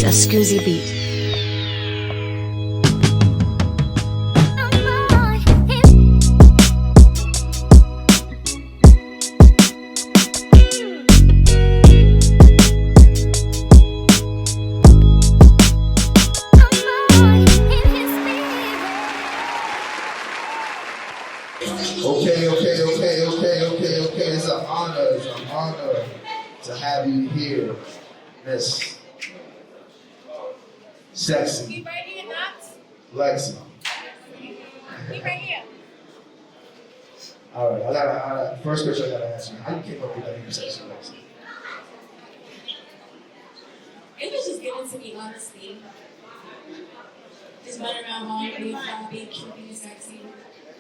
a Scoozy beat. Okay. It's an honor to have you here, Miss Sexxy. Keep right here, Knox. Lexi. Keep right here. All right, I got first question I gotta ask you. How you came up with that name, Sexxy Lexxy? It was just given to me, honestly. Just running around home, being fun, being cute, being sexy.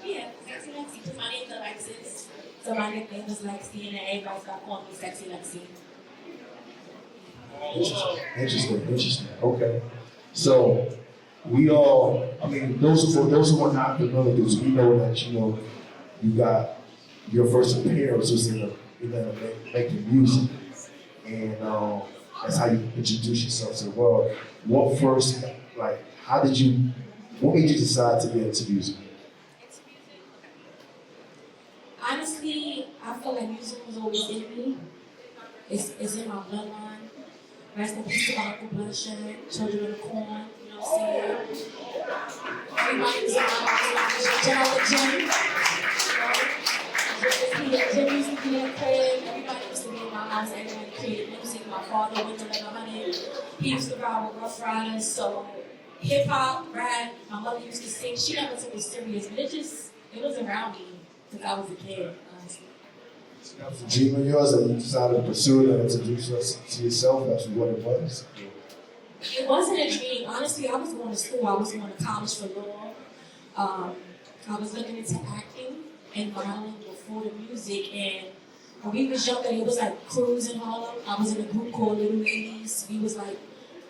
Yeah, Sexxy Lexxy. Because my name's Alexis. So my nickname was Lexi, and then everybody started calling me Sexxy Lexxy. Interesting. Okay. So we all, I mean, those who are not familiar with this, we know that you got your first appearance was in making music, and that's how you introduce yourself to the world. What made you decide to get into music? Honestly, I feel like music was always in me. It's in my bloodline. Rest in peace to Uncle Bloodshed, Children of the Corn, you know what I'm saying? Everybody was in my house, shout out to Jim. Jim used to be in the crib, everybody used to be in my house, everybody created music. My father went to like 100. He used to ride with Rough Riders, so hip hop, rap, my mother used to sing. She never took it serious, but it was around me since I was a kid, honestly. That was a dream of yours that you decided to pursue it and introduce to yourself. That's what it was. It wasn't a dream. Honestly, I was going to school. I was going to college for law. I was looking into acting and modeling before the music. And when we was younger, it was like crews in Harlem. I was in a group called Little Ladies. We was like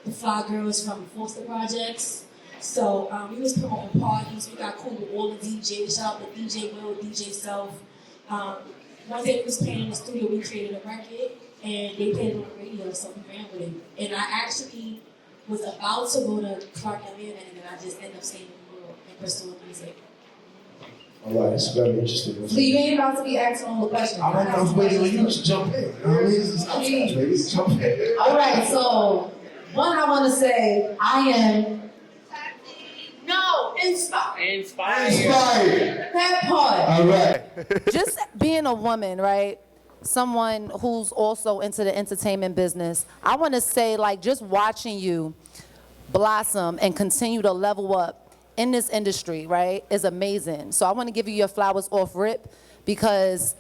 the fly girls from Foster Projects. So we was promoting parties. We got cool with all the DJs. Shout out to DJ Will, DJ Self. One day we was playing in the studio, we created a record, and they played it on the radio, so we ran with it. And I actually was about to go to Clark Atlanta, and then I just ended up staying in the world and pursuing music. All right, it's very interesting. So you ain't about to be asking all the questions. I was waiting on you to jump in. Jump in. All right, so one I want to say, I am inspired. That part. All right. Just being a woman, right? Someone who's also into the entertainment business, I want to say, like, just watching you blossom and continue to level up in this industry, right, is amazing. So I want to give you your flowers off rip, because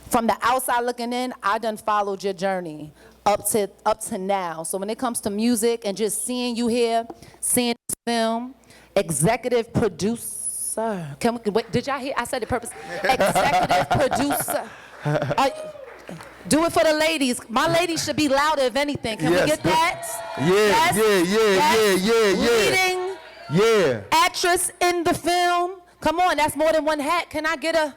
from the outside looking in, I done followed your journey up to now. So when it comes to music and just seeing you here, seeing this film, executive producer. Wait, did y'all hear? I said it purpose. Executive producer. Do it for the ladies. My ladies should be louder, if anything. Can we get that? Yeah. Actress in the film. Come on, that's more than one hat. Can I get a?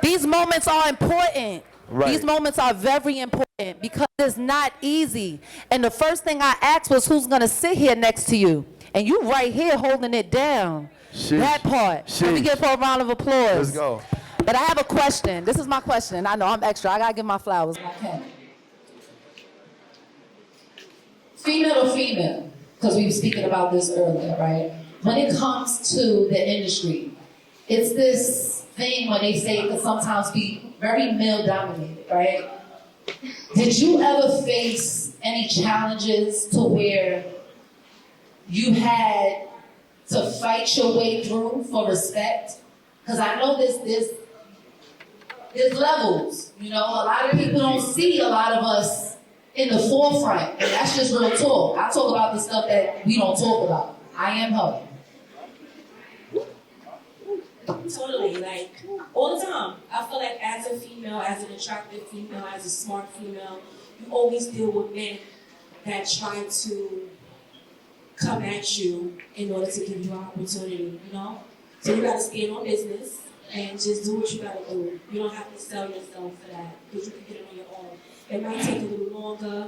These moments are important. Right. These moments are very important because it's not easy. And the first thing I asked was, who's gonna sit here next to you? And you right here holding it down. Sheesh. That part. Let me give for a round of applause. Let's go. But I have a question. This is my question. I know I'm extra. I gotta give my flowers. Okay. Female to female, because we were speaking about this earlier, right? When it comes to the industry, it's this thing when they say it can sometimes be very male-dominated, right? Did you ever face any challenges to where you had to fight your way through for respect? Because I know there's levels, you know? A lot of people don't see a lot of us in the forefront, and that's just real talk. I talk about the stuff that we don't talk about. I am her. Totally, like, all the time. I feel like as a female, as an attractive female, as a smart female, you always deal with men that try to come at you in order to give you an opportunity, you know? So you gotta stand on business and just do what you gotta do. You don't have to sell yourself for that, because you can get it on your own. It might take a little longer,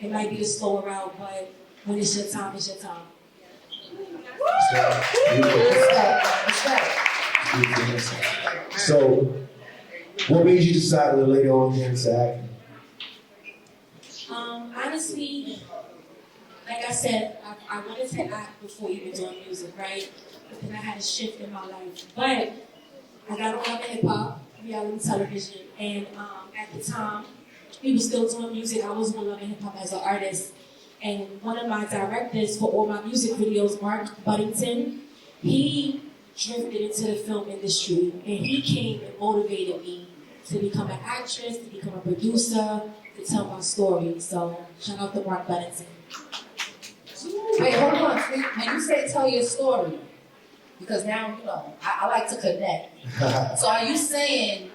It might be the slower route, but when it's your time, it's your time. So, what made you decide to later on get into acting? Honestly, like I said, I wanted to act before even doing music, right? But then I had a shift in my life. But I got on Love and Hip Hop, reality television, and at the time, we were still doing music. I was on Love and Hip Hop as an artist. And one of my directors for all my music videos, Mark Buddington, he drifted into the film industry, and he came and motivated me to become an actress, to become a producer, to tell my story. So shout out to Mark Buddington. Wait, hold on. When you say tell your story, because now, you know, I like to connect. So are you saying,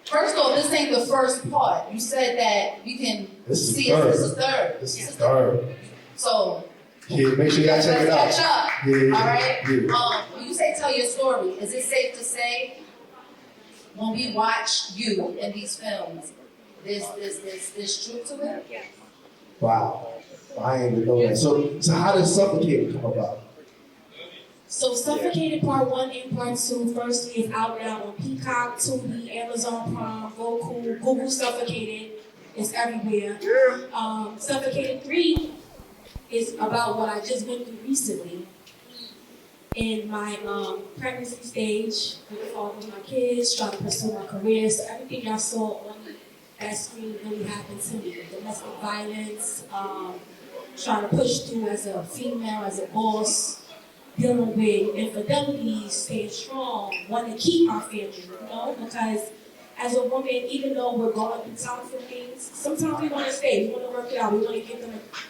first off, this ain't the first part. You said that we can see it. This is third. This is third. So, yeah, make sure y'all check it out. Catch up. Yeah, all right? Yeah. When you say tell your story, is it safe to say when we watch you in these films, there's truth to it? Yeah. Wow. I didn't even know that. So how did Suffocated come about? So Suffocated Part 1 and Part 2, firstly, is out now on Peacock, Tubi, Amazon Prime, Roku, Google Suffocated. It's everywhere. Suffocated 3 is about what I just went through recently in my pregnancy stage with all of my kids, trying to pursue my career. So everything y'all saw on that screen really happened to me. Domestic violence, trying to push through as a female, as a boss, dealing with infidelity, staying strong, wanting to keep my family, you know, because as a woman, even though we're going through tough things, sometimes we want to stay, we want to work it out, we want to give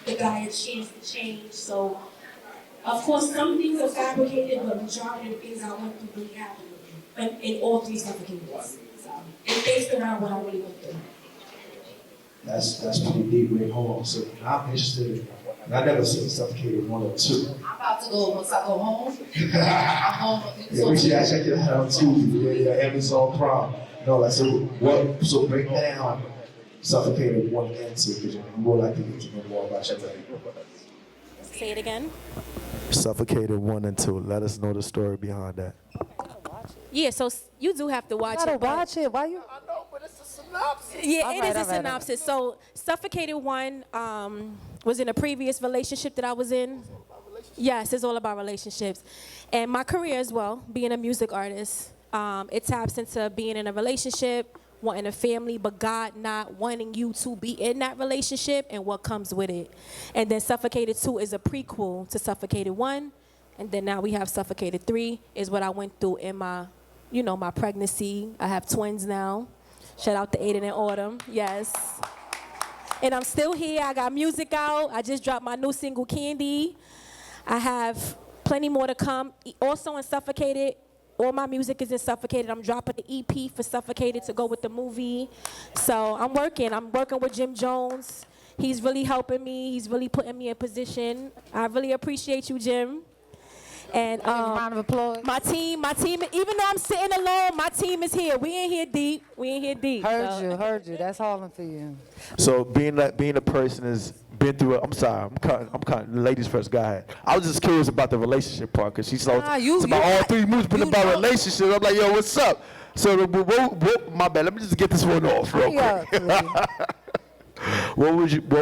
the guy a chance to change. So, of course, some things are fabricated, but majority of the things I went through really happened in all 3 Suffocateds. So, it's based around what I really went through. That's pretty deep. Wait, hold on. So I'm interested in, and I never seen Suffocated 1 or 2. I'm about to go, once I go home, I'm going Yeah, we should check it out on Tubi, yeah, Amazon Prime. No, like, so break down Suffocated 1 and 2, because you're more likely to get to know more about your life. Say it again. Suffocated 1 and 2. Let us know the story behind that. Yeah, so you do have to watch You it. gotta watch it. Why you? I know, but it's a synopsis. Yeah, All it right, is a all right, synopsis. So, Suffocated 1 was in a previous relationship that I was in. Yes, it's all about relationships. And my career as well, being a music artist, it taps into being in a relationship, wanting a family, but God not wanting you to be in that relationship and what comes with it. And then Suffocated 2 is a prequel to Suffocated 1. And then now we have Suffocated 3 is what I went through in my, you know, my pregnancy. I have twins now. Shout out to Aiden and Autumn, yes. And I'm still here, I got music out. I just dropped my new single, Candy. I have plenty more to come. Also in Suffocated, all my music is in Suffocated. I'm dropping the EP for Suffocated to go with the movie. So I'm working with Jim Jones. He's really helping me, he's really putting me in position. I really appreciate you, Jim. And Round of applause. my team, even though I'm sitting alone, my team is here. We ain't here deep. Heard you. That's hauling for you. So being a person has been through it. I'm sorry, I'm cutting ladies first. Go ahead. I was just curious about the relationship part because she's so about all 3 movies been about relationships. I'm like, yo, what's up? So my bad. Let me just get this one off real quick. What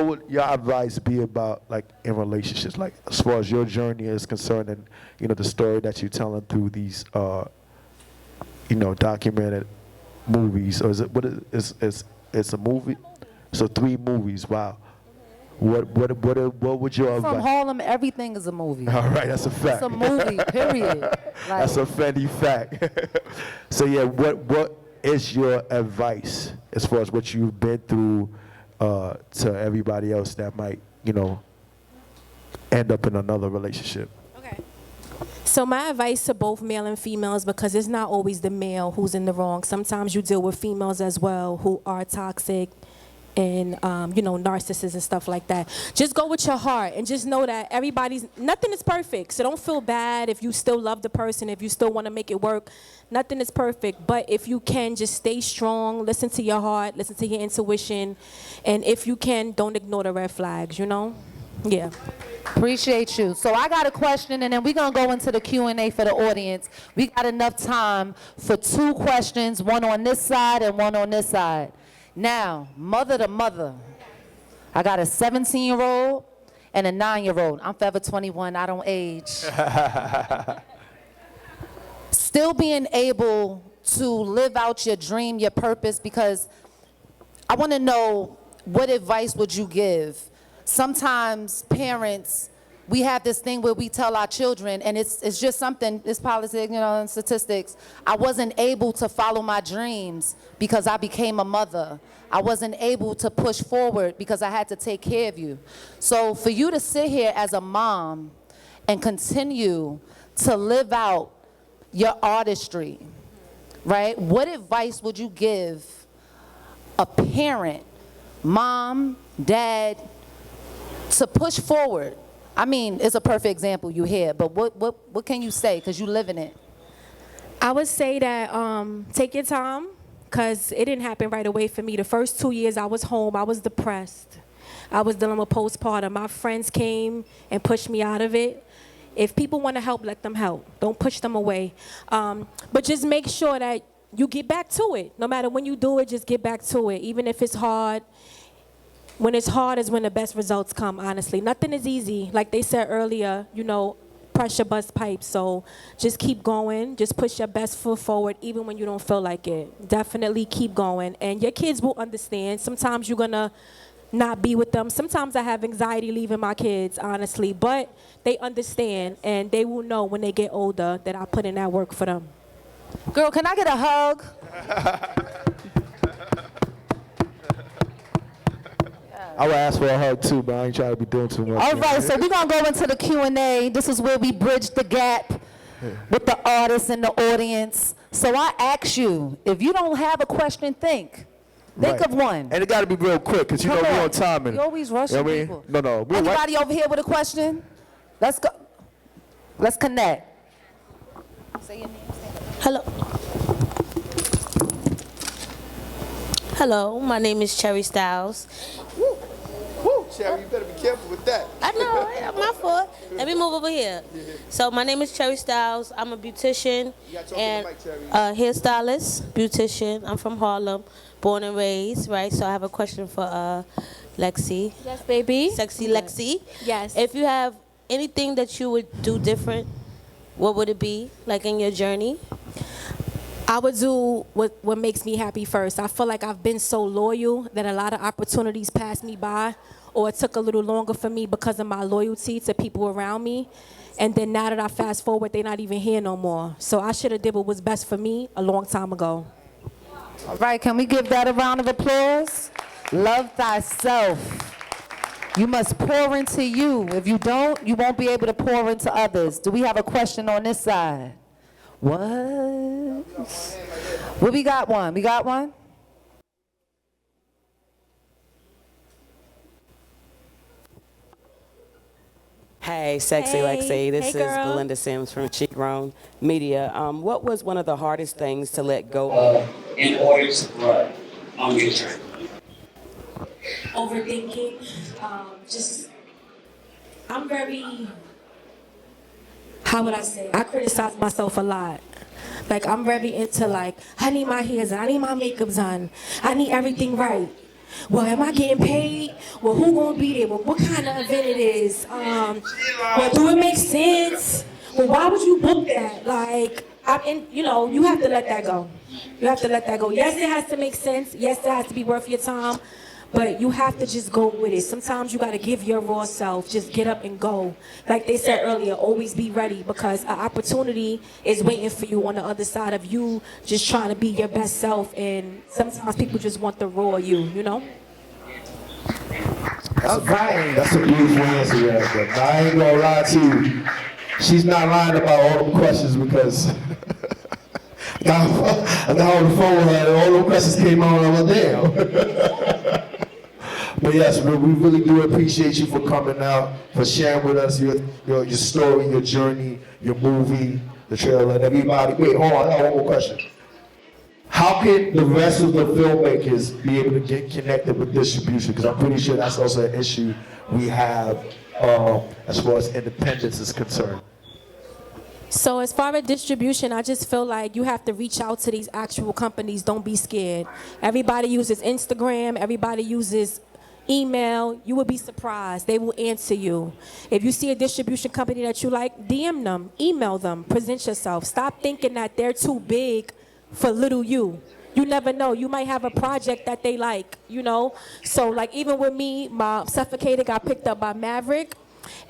would your advice be about, like, in relationships, like as far as your journey is concerned, and you know the story that you're telling through these you know, documented movies, or is it it's a movie? So 3 movies. Wow. What would your advice? From Harlem, everything is a movie. All right, that's a fact. It's a movie, period. That's a Fendi fact. So yeah, what is your advice as far as what you've been through to everybody else that might, you know, end up in another relationship? Okay. So my advice to both male and females, because it's not always the male who's in the wrong. Sometimes you deal with females as well who are toxic and narcissists and stuff like that. Just go with your heart and just know that nothing is perfect. So don't feel bad if you still love the person, if you still want to make it work. Nothing is perfect, but if you can, just stay strong, listen to your heart, listen to your intuition, and if you can, don't ignore the red flags, Yeah. Appreciate you. So I got a question, and then we're going to go into the Q&A for the audience. We got enough time for 2 questions, one on this side and one on this side. Now, mother to mother, I got a 17-year-old and a 9-year-old. I'm forever 21. I don't age. Still being able to live out your dream, your purpose, because I want to know, what advice would you give? Sometimes parents, we have this thing where we tell our children, and it's just something, it's politics, and statistics. I wasn't able to follow my dreams because I became a mother. I wasn't able to push forward because I had to take care of you. So for you to sit here as a mom and continue to live out your artistry, right? What advice would you give a parent, mom, dad, to push forward? I mean, it's a perfect example you hear, but what can you say, because you live in it? I would say that take your time, because it didn't happen right away for me. The first 2 years I was home, I was depressed. I was dealing with postpartum. My friends came and pushed me out of it. If people want to help, let them help. Don't push them away. But just make sure that you get back to it. No matter when you do it, just get back to it. Even if it's hard. When it's hard is when the best results come, honestly. Nothing is easy. Like they said earlier, pressure bust pipes. So just keep going. Just push your best foot forward, even when you don't feel like it. Definitely keep going. And your kids will understand. Sometimes you're going to not be with them. Sometimes I have anxiety leaving my kids, honestly. But they understand, and they will know when they get older that I put in that work for them. Girl, can I get a hug? I would ask for a hug too, but I ain't trying to be doing too much. All right, so we're going to go into the Q&A. This is where we bridge the gap with the artists and the audience. So I ask you, if you don't have a question, think of one. And it got to be real quick, because we're on time. You always rushing people. No. Anybody over here with a question? Let's go. Let's connect. Say your name. Hello. Hello, my name is Cherry Styles. Woo, Cherry, you better be careful with that. I know, my fault. Let me move over here. So my name is Cherry Styles. I'm a beautician and hairstylist, beautician. I'm from Harlem, born and raised, right? So I have a question for Lexi. Yes, baby. Sexxy Lexxy. Yes. If you have anything that you would do different, what would it be, like in your journey? I would do what makes me happy first. I feel like I've been so loyal that a lot of opportunities passed me by, or it took a little longer for me because of my loyalty to people around me. And then now that I fast forward, they're not even here no more. So I should have did what was best for me a long time ago. All right, can we give that a round of applause? Love thyself. You must pour into you. If you don't, you won't be able to pour into others. Do we have a question on this side? What? Well, we got one. We got one? Hey, Sexy Lexxy. This is Belinda Sims from Chic Grown Media. What was one of the hardest things to let go of in order to grow on your journey? Overthinking. I'm very, How would I say? I criticize myself a lot. Like, I'm very into, I need my hair done, I need my makeup done, I need everything right. Well, am I getting paid? Well, who gonna be there? Well, what kind of event it is? Well, do it make sense? Well, why would you book that? You have to let that go. You have to let that go. Yes, it has to make sense. Yes, it has to be worth your time. But you have to just go with it. Sometimes you got to give your raw self. Just get up and go. Like they said earlier, always be ready, because an opportunity is waiting for you on the other side of you just trying to be your best self. And sometimes people just want the raw you know? That's a beautiful answer right there. Now, I ain't gonna lie to you. She's not lying about all the questions, because I got on the phone with her and all the questions came out and I was damn. But yes, we really do appreciate you for coming out, for sharing with us your story, your journey, your movie, the trailer, and everybody. Wait, hold on, I got one more question. How can the rest of the filmmakers be able to get connected with distribution? Because I'm pretty sure that's also an issue we have as far as independence is concerned. So as far as distribution, I just feel like you have to reach out to these actual companies. Don't be scared. Everybody uses Instagram. Everybody uses email. You would be surprised. They will answer you. If you see a distribution company that you like, DM them, email them, present yourself. Stop thinking that they're too big for little you. You never know. You might have a project that they like, you know? So like even with me, my Suffocated got picked up by Maverick.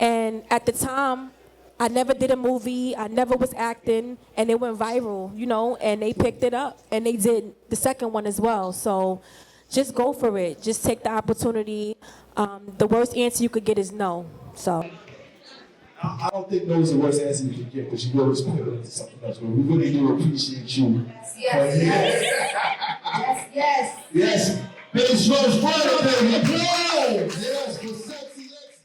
And at the time, I never did a movie, I never was acting, and it went viral, you know, and they picked it up, and they did the second one as well. So just go for it. Just take the opportunity. The worst answer you could get is no. So. I don't think no is the worst answer you can get, because you always pivot into something else. But we really do appreciate you. Yes. Yes. Big Smoke's brother, baby. Yes, for Sexxy Lexxy.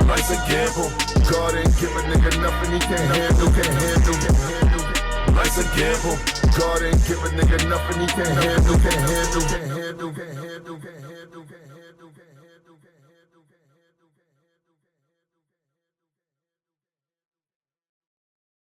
Life's a gamble. God ain't give a nigga nothing he can't handle. Life's a gamble. God ain't give a nigga nothing he can't handle.